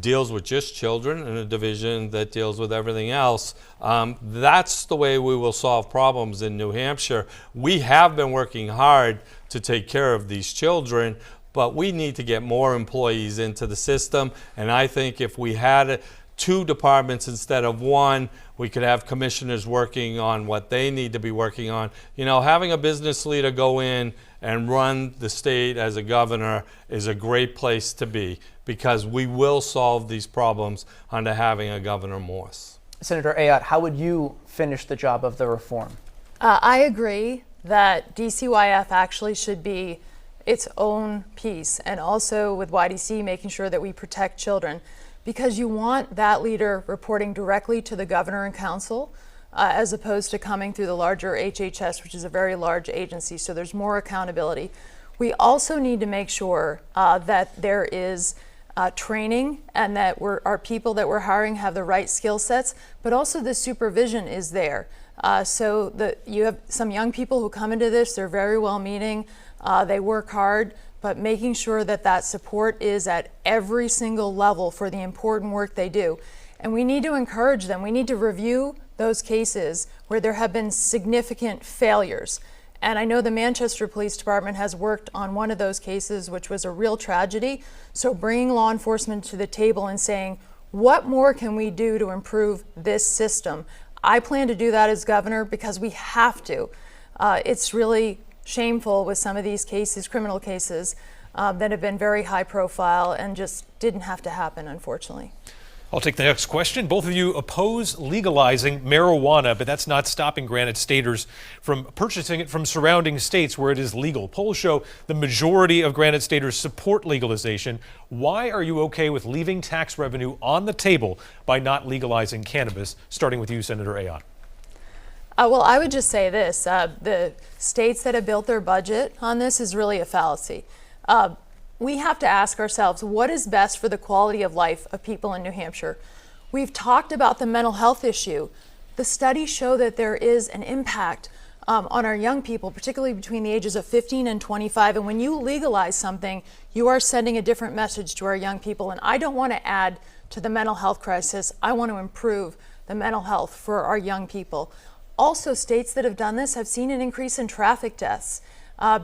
deals with just children and a division that deals with everything else. That's the way we will solve problems in New Hampshire. We have been working hard to take care of these children, but we need to get more employees into the system. And I think if we had two departments instead of one, We could have commissioners working on what they need to be working on. You know, having a business leader go in and run the state as a governor is a great place to be, because we will solve these problems under having a Governor Morse. Senator Ayotte, how would you finish the job of the reform? I agree that DCYF actually should be its own piece, and also with YDC making sure that we protect children, because you want that leader reporting directly to the governor and council as opposed to coming through the larger HHS, which is a very large agency, so there's more accountability. We also need to make sure that there is training, and that our people that we're hiring have the right skill sets, but also the supervision is there. So that you have some young people who come into this, they're very well-meaning, they work hard, but making sure that that support is at every single level for the important work they do. And we need to encourage them. We need to review those cases where there have been significant failures. And I know the Manchester Police Department has worked on one of those cases, which was a real tragedy. So bringing law enforcement to the table and saying, what more can we do to improve this system? I plan to do that as governor because we have to. It's really shameful with some of these cases, criminal cases, that have been very high profile and just didn't have to happen, unfortunately. I'll take the next question. Both of you oppose legalizing marijuana, but that's not stopping Granite Staters from purchasing it from surrounding states where it is legal. Polls show the majority of Granite Staters support legalization. Why are you okay with leaving tax revenue on the table by not legalizing cannabis? Starting with you, Senator Ayotte. Well, I would just say this. The states that have built their budget on this is really a fallacy. We have to ask ourselves, what is best for the quality of life of people in New Hampshire? We've talked about the mental health issue. The studies show that there is an impact on our young people, particularly between the ages of 15 and 25. And when you legalize something, you are sending a different message to our young people. And I don't want to add to the mental health crisis. I want to improve the mental health for our young people. Also, states that have done this have seen an increase in traffic deaths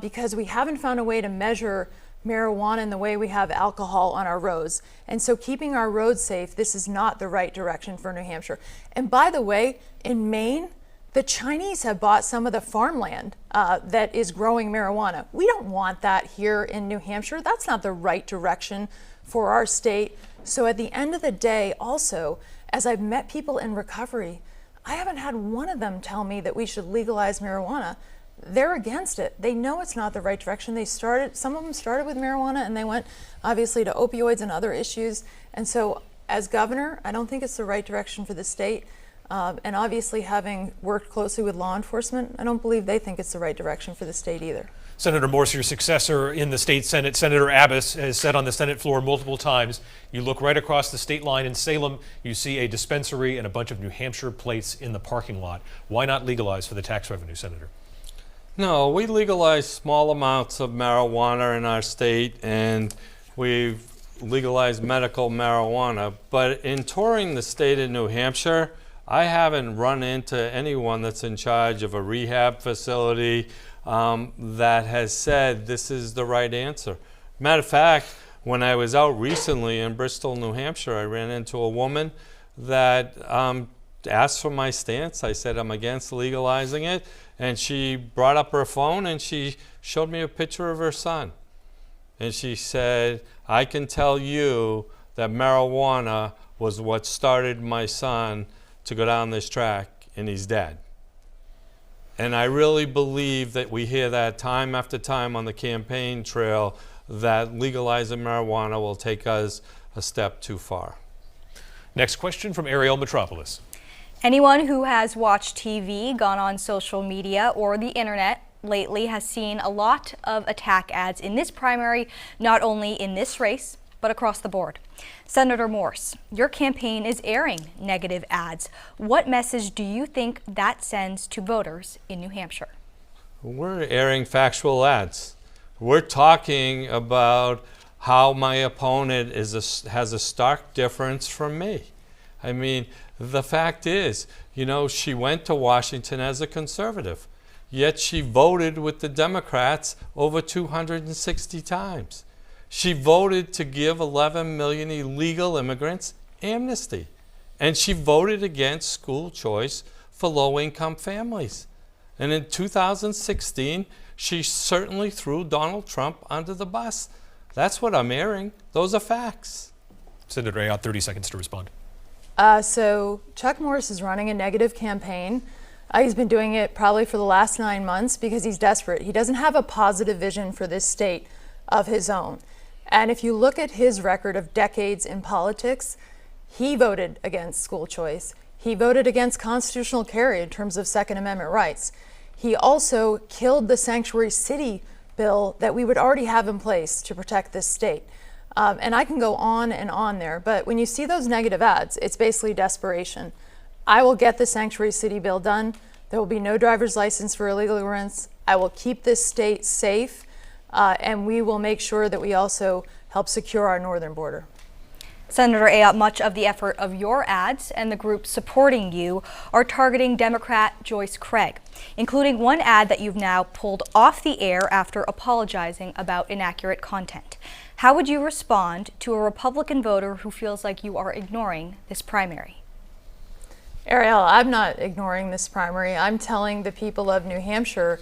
because we haven't found a way to measure marijuana in the way we have alcohol on our roads. And so keeping our roads safe, this is not the right direction for New Hampshire. And by the way, in Maine, the Chinese have bought some of the farmland that is growing marijuana. We don't want that here in New Hampshire. That's not the right direction for our state. So at the end of the day, also, as I've met people in recovery, I haven't had one of them tell me that we should legalize marijuana. They're against it. They know it's not the right direction. Some of them started with marijuana and they went obviously to opioids and other issues. And so as governor, I don't think it's the right direction for the state. And obviously having worked closely with law enforcement, I don't believe they think it's the right direction for the state either. Senator Morse, your successor in the state Senate, Senator Abbas, has said on the Senate floor multiple times, you look right across the state line in Salem, you see a dispensary and a bunch of New Hampshire plates in the parking lot. Why not legalize for the tax revenue, Senator? No, we legalize small amounts of marijuana in our state, and we've legalized medical marijuana. But in touring the state of New Hampshire, I haven't run into anyone that's in charge of a rehab facility that has said this is the right answer. Matter of fact, when I was out recently in Bristol, New Hampshire, I ran into a woman that asked for my stance. I said I'm against legalizing it, and she brought up her phone and she showed me a picture of her son. And she said, I can tell you that marijuana was what started my son to go down this track, and he's dead. And I really believe that we hear that time after time on the campaign trail, that legalizing marijuana will take us a step too far. Next question from Ariel Metropolis. Anyone who has watched TV, gone on social media, or the internet lately has seen a lot of attack ads in this primary, not only in this race, but across the board. Senator Morse, your campaign is airing negative ads. What message do you think that sends to voters in New Hampshire? We're airing factual ads. We're talking about how my opponent has a stark difference from me. I mean, the fact is, you know, she went to Washington as a conservative, yet she voted with the Democrats over 260 times. She voted to give 11 million illegal immigrants amnesty. And she voted against school choice for low-income families. And in 2016, she certainly threw Donald Trump under the bus. That's what I'm hearing. Those are facts. Senator Ayotte, 30 seconds to respond. So Chuck Morris is running a negative campaign. He's been doing it probably for the last 9 months because he's desperate. He doesn't have a positive vision for this state of his own. And if you look at his record of decades in politics, he voted against school choice. He voted against constitutional carry in terms of Second Amendment rights. He also killed the sanctuary city bill that we would already have in place to protect this state. And I can go on and on there, but when you see those negative ads, it's basically desperation. I will get the sanctuary city bill done. There will be no driver's license for illegal immigrants. I will keep this state safe, and we will make sure that we also help secure our northern border. Senator Ayotte, much of the effort of your ads and the group supporting you are targeting Democrat Joyce Craig, including one ad that you've now pulled off the air after apologizing about inaccurate content. How would you respond to a Republican voter who feels like you are ignoring this primary? Ariel, I'm not ignoring this primary. I'm telling the people of New Hampshire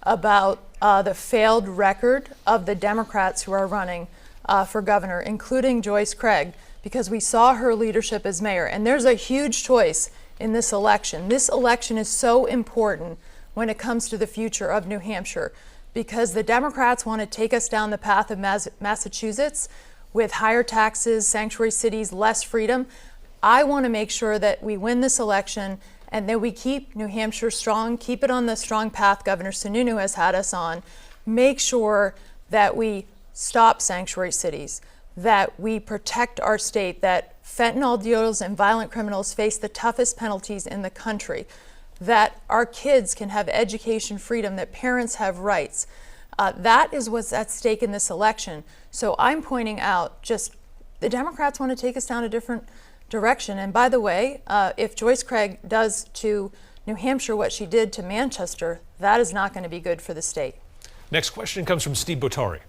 about the failed record of the Democrats who are running for governor, including Joyce Craig, because we saw her leadership as mayor. And there's a huge choice in this election. This election is so important when it comes to the future of New Hampshire, because the Democrats want to take us down the path of Massachusetts with higher taxes, sanctuary cities, less freedom. I want to make sure that we win this election and that we keep New Hampshire strong, keep it on the strong path Governor Sununu has had us on, make sure that we stop sanctuary cities, that we protect our state, that fentanyl dealers and violent criminals face the toughest penalties in the country, that our kids can have education freedom, that parents have rights. That is what's at stake in this election. So I'm pointing out just the Democrats want to take us down a different direction. And by the way, if Joyce Craig does to New Hampshire what she did to Manchester, that is not going to be good for the state. Next question comes from Steve Botari.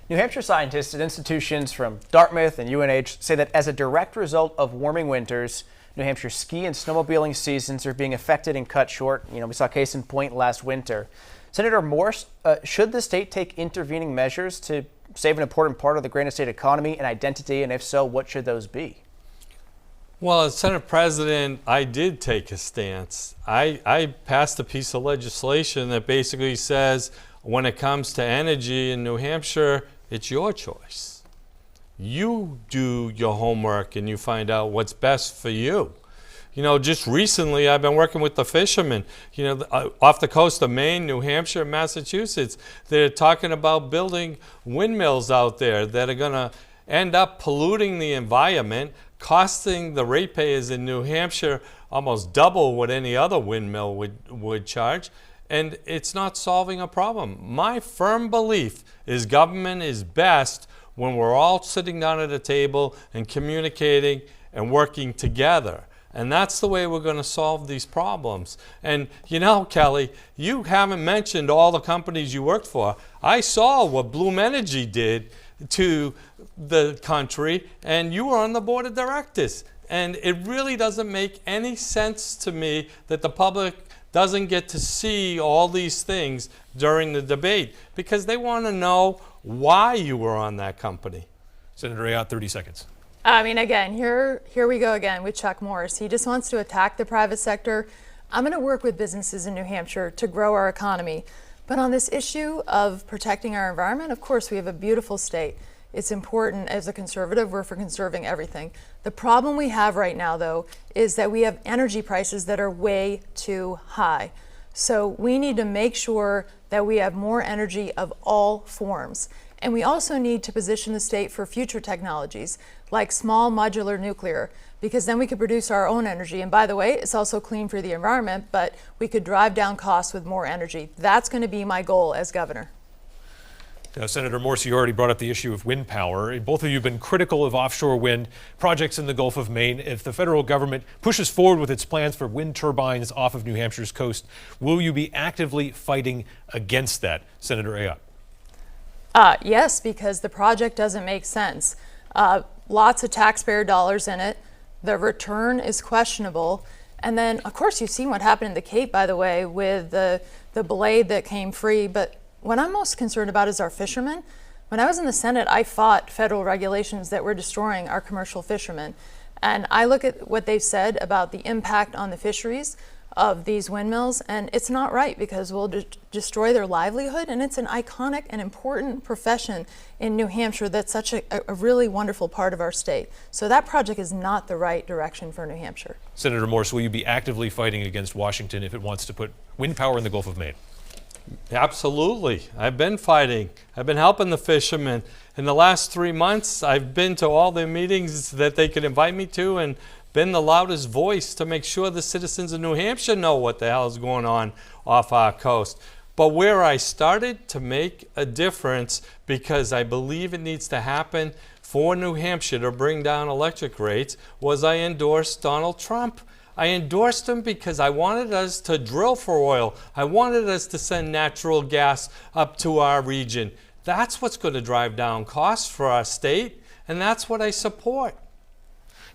New Hampshire scientists at institutions from Dartmouth and UNH say that as a direct result of warming winters, New Hampshire ski and snowmobiling seasons are being affected and cut short. We saw case in point last winter. Senator Morse, should the state take intervening measures to save an important part of the Granite State economy and identity? And if so, what should those be? Well, as Senate President, I did take a stance. I passed a piece of legislation that basically says when it comes to energy in New Hampshire, it's your choice. You do your homework and you find out what's best for you. Just recently I've been working with the fishermen, off the coast of Maine, New Hampshire, Massachusetts. They're talking about building windmills out there that are going to end up polluting the environment, costing the ratepayers in New Hampshire almost double what any other windmill would charge. And it's not solving a problem. My firm belief is government is best when we're all sitting down at a table and communicating and working together. And that's the way we're going to solve these problems. And Kelly, you haven't mentioned all the companies you worked for. I saw what Bloom Energy did to the country, and you were on the board of directors. And it really doesn't make any sense to me that the public doesn't get to see all these things during the debate because they want to know why you were on that company. Senator Ayotte, 30 seconds. Again, here we go again with Chuck Morris. He just wants to attack the private sector. I'm going to work with businesses in New Hampshire to grow our economy. But on this issue of protecting our environment, of course, we have a beautiful state. It's important. As a conservative, we're for conserving everything. The problem we have right now, though, is that we have energy prices that are way too high. So we need to make sure that we have more energy of all forms. And we also need to position the state for future technologies like small modular nuclear, because then we could produce our own energy. And by the way, it's also clean for the environment, but we could drive down costs with more energy. That's going to be my goal as governor. Now, Senator Morse, you already brought up the issue of wind power. Both of you have been critical of offshore wind projects in the Gulf of Maine. If the federal government pushes forward with its plans for wind turbines off of New Hampshire's coast, will you be actively fighting against that, Senator Ayotte? Yes, because the project doesn't make sense. Lots of taxpayer dollars in it. The return is questionable. And then, of course, you've seen what happened in the Cape, by the way, with the blade that came free. But what I'm most concerned about is our fishermen. When I was in the Senate, I fought federal regulations that were destroying our commercial fishermen. And I look at what they've said about the impact on the fisheries of these windmills, and it's not right because we'll destroy their livelihood, and it's an iconic and important profession in New Hampshire that's such a really wonderful part of our state. So that project is not the right direction for New Hampshire. Senator Morse, will you be actively fighting against Washington if it wants to put wind power in the Gulf of Maine? Absolutely. I've been fighting. I've been helping the fishermen. In the last 3 months, I've been to all their meetings that they could invite me to and been the loudest voice to make sure the citizens of New Hampshire know what the hell is going on off our coast. But where I started to make a difference, because I believe it needs to happen for New Hampshire to bring down electric rates, was I endorsed Donald Trump. I endorsed him because I wanted us to drill for oil. I wanted us to send natural gas up to our region. That's what's going to drive down costs for our state, and that's what I support.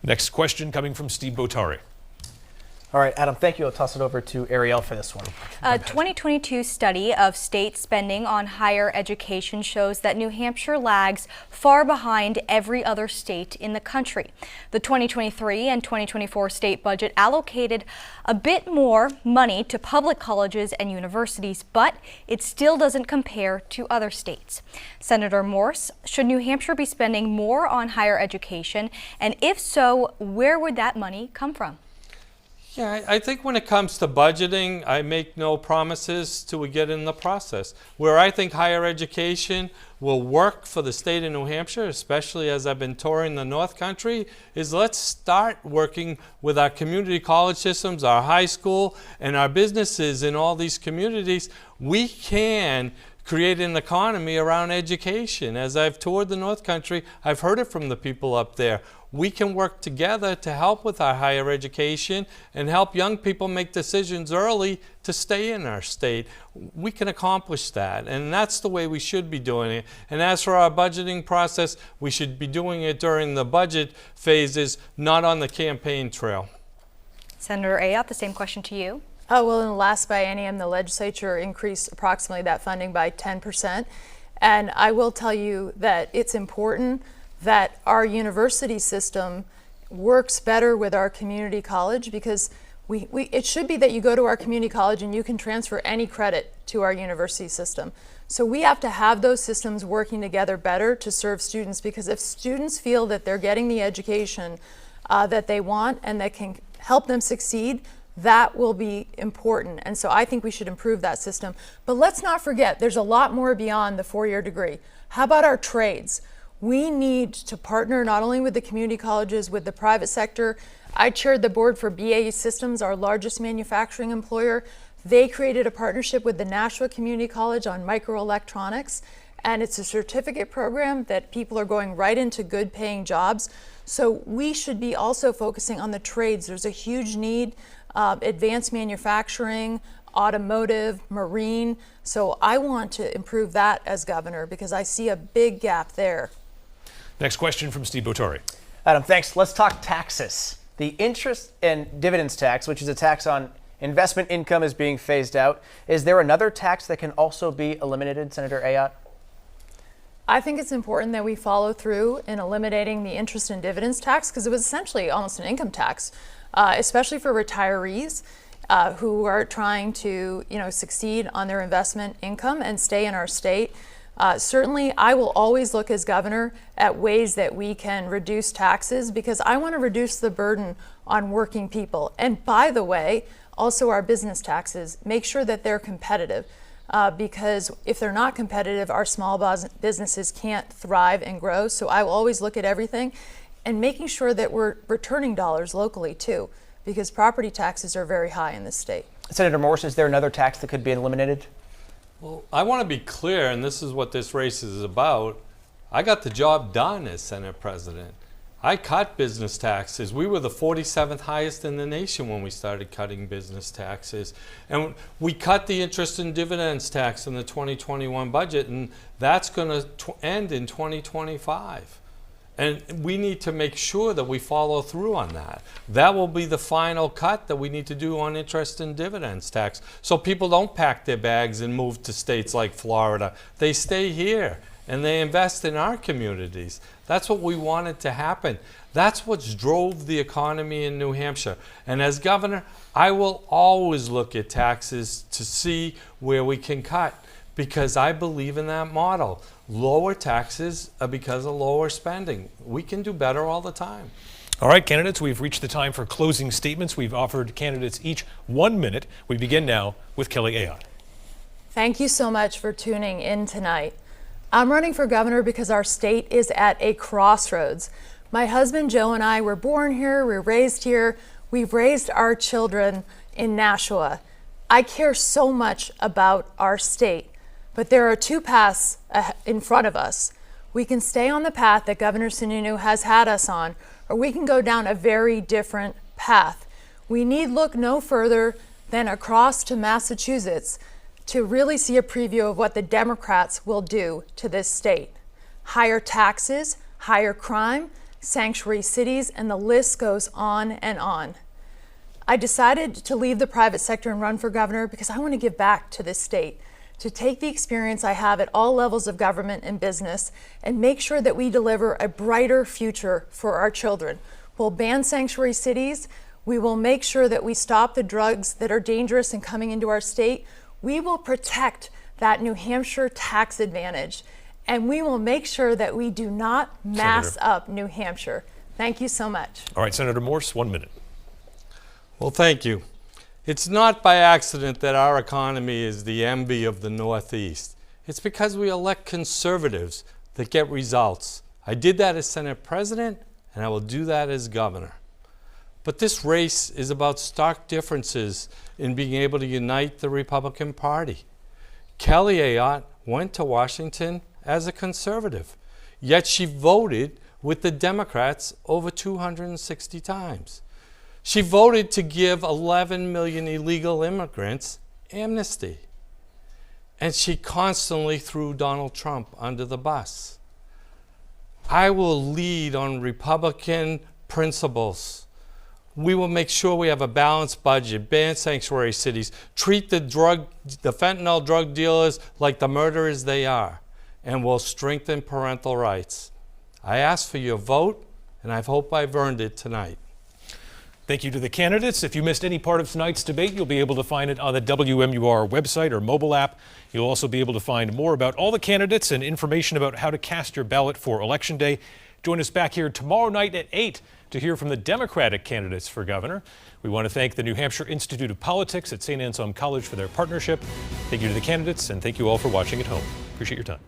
Next question coming from Steve Botari. All right, Adam, thank you. I'll toss it over to Ariel for this one. A 2022 study of state spending on higher education shows that New Hampshire lags far behind every other state in the country. The 2023 and 2024 state budget allocated a bit more money to public colleges and universities, but it still doesn't compare to other states. Senator Morse, should New Hampshire be spending more on higher education? And if so, where would that money come from? Yeah, I think when it comes to budgeting, I make no promises till we get in the process. Where I think higher education will work for the state of New Hampshire, especially as I've been touring the North Country, is let's start working with our community college systems, our high school, and our businesses in all these communities. We can create an economy around education. As I've toured the North Country, I've heard it from the people up there. We can work together to help with our higher education and help young people make decisions early to stay in our state. We can accomplish that, and that's the way we should be doing it. And as for our budgeting process, we should be doing it during the budget phases, not on the campaign trail. Senator Ayotte, the same question to you. Oh, well, in the last biennium, the legislature increased approximately that funding by 10%. And I will tell you that it's important that our university system works better with our community college, because it should be that you go to our community college and you can transfer any credit to our university system. So we have to have those systems working together better to serve students, because if students feel that they're getting the education that they want and that can help them succeed, that will be important. And so I think we should improve that system. But let's not forget, there's a lot more beyond the four-year degree. How about our trades? We need to partner not only with the community colleges, with the private sector. I chaired the board for BAE Systems, our largest manufacturing employer. They created a partnership with the Nashua Community College on microelectronics, and it's a certificate program that people are going right into good paying jobs. So we should be also focusing on the trades. There's a huge need, advanced manufacturing, automotive, marine. So I want to improve that as governor because I see a big gap there. Next question from Steve Botari. Adam, thanks. Let's talk taxes. The interest and dividends tax, which is a tax on investment income, is being phased out. Is there another tax that can also be eliminated, Senator Ayotte? I think it's important that we follow through in eliminating the interest and dividends tax, because it was essentially almost an income tax, especially for retirees who are trying to, succeed on their investment income and stay in our state. Certainly, I will always look as governor at ways that we can reduce taxes, because I want to reduce the burden on working people. And by the way, also our business taxes, make sure that they're competitive. Because if they're not competitive, our small businesses can't thrive and grow. So I will always look at everything and making sure that we're returning dollars locally too, because property taxes are very high in this state. Senator Morse, is there another tax that could be eliminated? Well, I want to be clear, and this is what this race is about. I got the job done as Senate President. I cut business taxes. We were the 47th highest in the nation when we started cutting business taxes. And we cut the interest and dividends tax in the 2021 budget, and that's going to end in 2025. And we need to make sure that we follow through on that. That will be the final cut that we need to do on interest and dividends tax. So people don't pack their bags and move to states like Florida. They stay here and they invest in our communities. That's what we wanted to happen. That's what's drove the economy in New Hampshire. And as governor, I will always look at taxes to see where we can cut, because I believe in that model. Lower taxes are because of lower spending. We can do better all the time. All right, candidates, we've reached the time for closing statements. We've offered candidates each 1 minute. We begin now with Kelly Ayotte. Thank you so much for tuning in tonight. I'm running for governor because our state is at a crossroads. My husband Joe and I were born here, we're raised here, we've raised our children in Nashua. I care so much about our state. But there are two paths in front of us. We can stay on the path that Governor Sununu has had us on, or we can go down a very different path. We need look no further than across to Massachusetts to really see a preview of what the Democrats will do to this state. Higher taxes, higher crime, sanctuary cities, and the list goes on and on. I decided to leave the private sector and run for governor because I want to give back to this state, to take the experience I have at all levels of government and business and make sure that we deliver a brighter future for our children. We'll ban sanctuary cities. We will make sure that we stop the drugs that are dangerous and coming into our state. We will protect that New Hampshire tax advantage. And we will make sure that we do not mass up New Hampshire. Thank you so much. All right, Senator Morse, 1 minute. Well, thank you. It's not by accident that our economy is the envy of the Northeast. It's because we elect conservatives that get results. I did that as Senate President, and I will do that as governor. But this race is about stark differences in being able to unite the Republican Party. Kelly Ayotte went to Washington as a conservative, yet she voted with the Democrats over 260 times. She voted to give 11 million illegal immigrants amnesty. And she constantly threw Donald Trump under the bus. I will lead on Republican principles. We will make sure we have a balanced budget, ban sanctuary cities, treat the fentanyl drug dealers like the murderers they are, and we'll strengthen parental rights. I ask for your vote, and I hope I've earned it tonight. Thank you to the candidates. If you missed any part of tonight's debate, you'll be able to find it on the WMUR website or mobile app. You'll also be able to find more about all the candidates and information about how to cast your ballot for Election Day. Join us back here tomorrow night at 8 to hear from the Democratic candidates for governor. We want to thank the New Hampshire Institute of Politics at St. Anselm College for their partnership. Thank you to the candidates, and thank you all for watching at home. Appreciate your time.